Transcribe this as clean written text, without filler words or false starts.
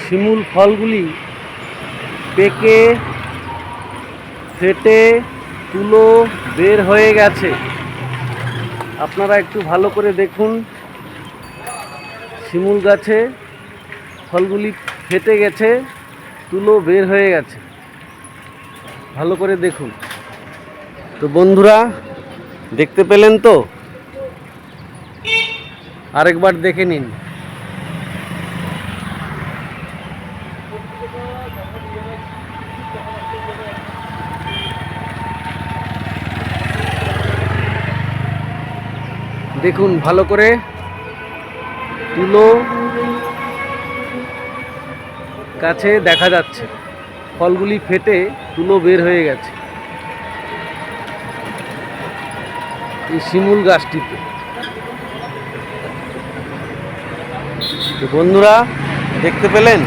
শিমুল ফলগুলি পেকে ফেটে তুলো বের হয়ে গেছে। আপনারা একটু ভালো করে দেখুন, শিমুল গাছে ফলগুলি ফেটে গেছে, তুলো বের হয়ে গেছে। ভালো করে দেখুন। তো বন্ধুরা, দেখতে পেলেন তো? আরেকবার দেখে নিন। দেখুন ভালো করে, তুলো কাছে দেখা যাচ্ছে, ফলগুলি ফেটে তুলো বের হয়ে গেছে এই শিমুল গাছটিতে। তো বন্ধুরা, দেখতে পেলেন?